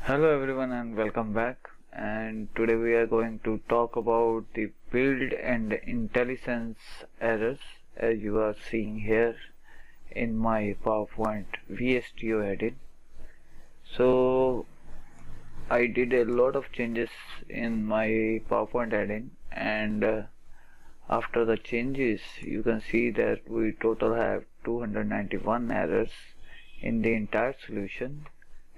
Hello everyone and welcome back, and today we are going to talk about the build and IntelliSense errors as you are seeing here in my PowerPoint VSTO edit. So I did a lot of changes in my PowerPoint edit, and after the changes you can see that we total have 291 errors in the entire solution.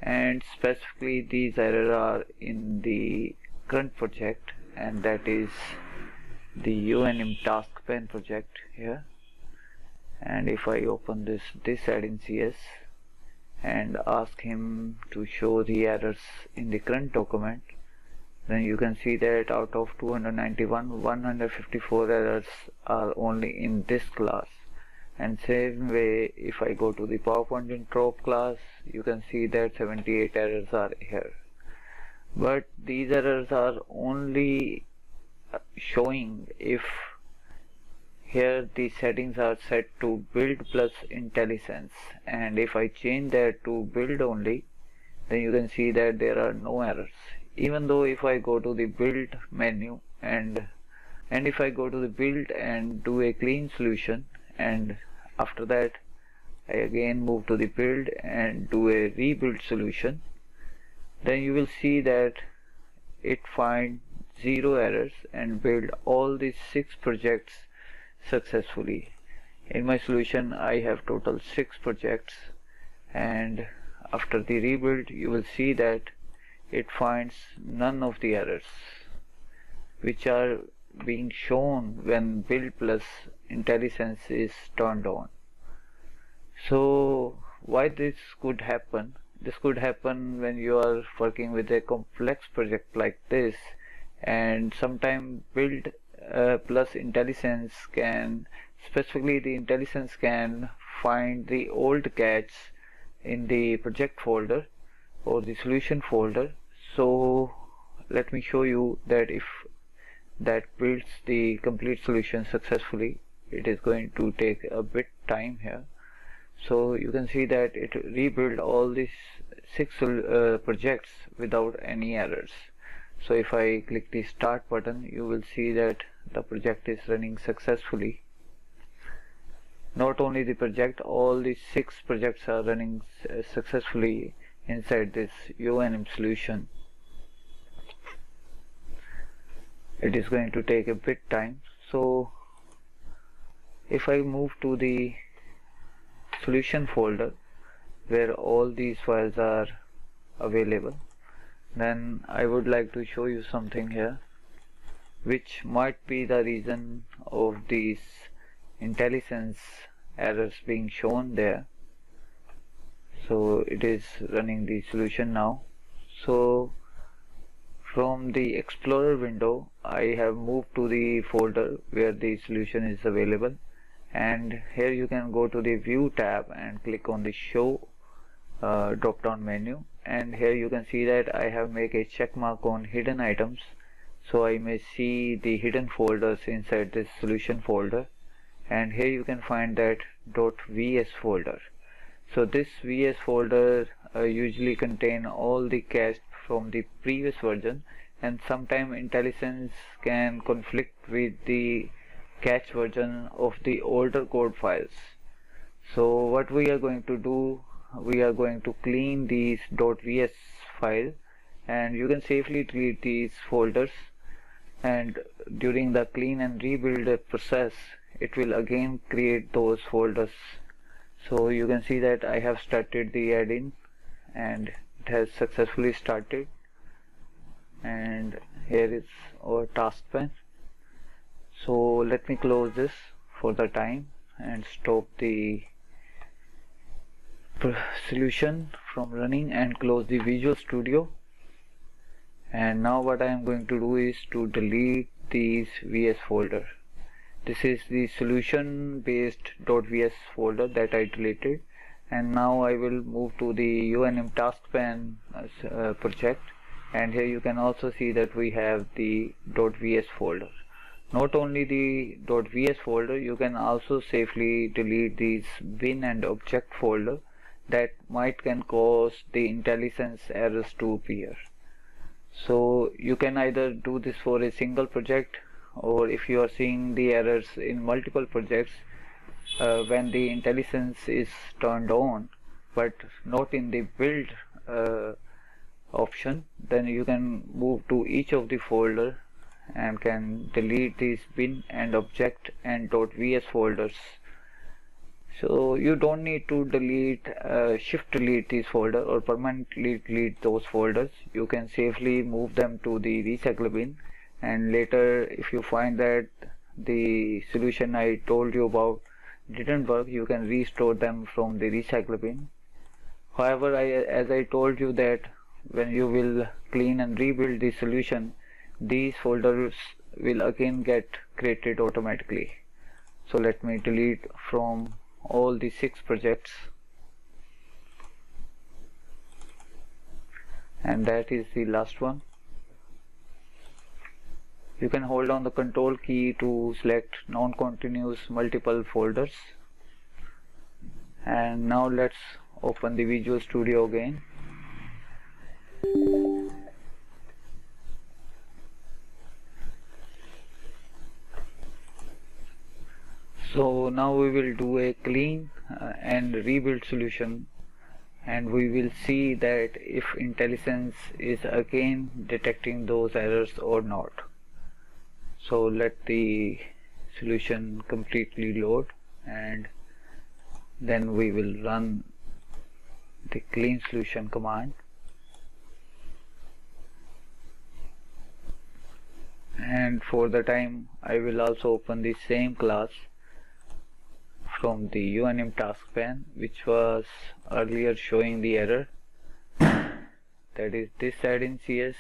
And specifically these errors are in the current project, and that is the UNM task pane project here. And if I open this add in CS and ask him to show the errors in the current document, then you can see that out of 291, 154 errors are only in this class. And same way, if I go to the PowerPoint intro class, you can see that 78 errors are here. But these errors are only showing if here the settings are set to build plus IntelliSense, and if I change that to build only, then you can see that there are no errors. Even though if I go to the build menu and if I go to the build and do a clean solution, and after that I again move to the build and do a rebuild solution, then you will see that it finds 0 errors and build all these 6 projects successfully. In my solution I have total 6 projects, and after the rebuild you will see that it finds none of the errors which are being shown when build plus IntelliSense is turned on. So why this could happen? This could happen when you are working with a complex project like this, and sometimes build plus IntelliSense can, specifically the IntelliSense can find the old cache in the project folder or the solution folder. So let me show you that if that builds the complete solution successfully, it is going to take a bit time here. So you can see that it rebuild all these 6 projects without any errors. So if I click the start button, you will see that the project is running successfully. Not only the project, all the 6 projects are running successfully inside this UNM solution. It is going to take a bit time. So if I move to the solution folder where all these files are available, then I would like to show you something here which might be the reason of these IntelliSense errors being shown there. So it is running the solution now. So from the Explorer window I have moved to the folder where the solution is available, and here you can go to the View tab and click on the Show drop down menu, and here you can see that I have made a check mark on hidden items, so I may see the hidden folders inside this solution folder. And here you can find that .vs folder. So this VS folder usually contain all the cache from the previous version, and sometimes IntelliSense can conflict with the cache version of the older code files. So what we are going to do, we are going to clean these .vs file, and you can safely delete these folders, and during the clean and rebuild process it will again create those folders. So you can see that I have started the add-in and it has successfully started, and here is our task pane. So let me close this for the time and stop the solution from running and close the Visual Studio. And now what I am going to do is to delete these VS folder. This is the solution based .vs folder that I deleted, and now I will move to the UNM task pane project, and here you can also see that we have the .vs folder. Not only the .vs folder, you can also safely delete these bin and object folder that can cause the IntelliSense errors to appear. So you can either do this for a single project, or if you are seeing the errors in multiple projects, when the IntelliSense is turned on but not in the build option, then you can move to each of the folder and can delete these bin and object and .vs folders. So you don't need to delete, shift delete these folders or permanently delete those folders. You can safely move them to the recycle bin, and later if you find that the solution I told you about didn't work, you can restore them from the recycle bin. However, as I told you that when you will clean and rebuild the solution, these folders will again get created automatically. So let me delete from all the 6 projects, and that is the last one. You can hold on the control key to select non-continuous multiple folders. And now let's open the Visual Studio again. So now we will do a clean and rebuild solution, and we will see that if IntelliSense is again detecting those errors or not. So let the solution completely load, and then we will run the clean solution command. And for the time I will also open the same class from the UNM task pane, which was earlier showing the error, that is this side in CS,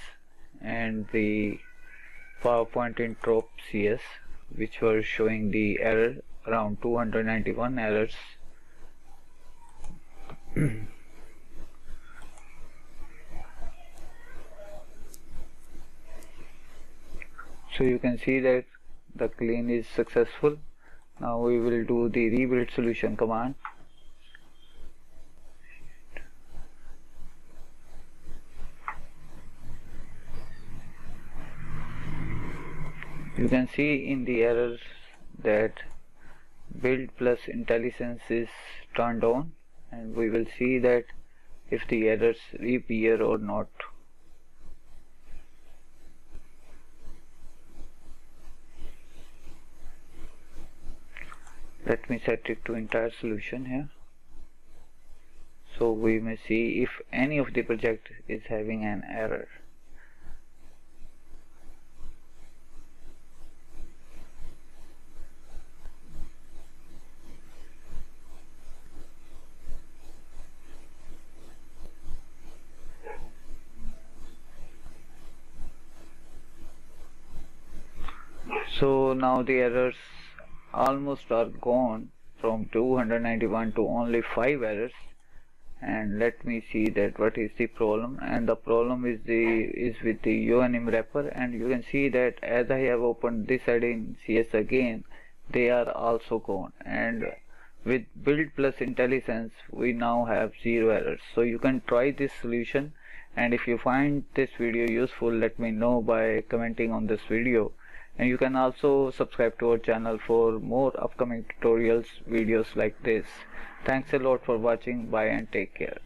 and the PowerPoint in trop CS, which was showing the error, around 291 errors. So you can see that the clean is successful. Now we will do the rebuild solution command. You can see in the errors that build plus IntelliSense is turned on, and we will see that if the errors reappear or not. Let me set it to entire solution here, so we may see if any of the project is having an error. So now the errors almost are gone, from 291 to only 5 errors. And let me see that what is the problem, and the problem is with the UNM wrapper. And you can see that as I have opened this side in CS again, they are also gone, and with build plus IntelliSense we now have 0 errors. So you can try this solution, and if you find this video useful, let me know by commenting on this video. And you can also subscribe to our channel for more upcoming tutorials videos like this. Thanks a lot for watching. Bye and take care.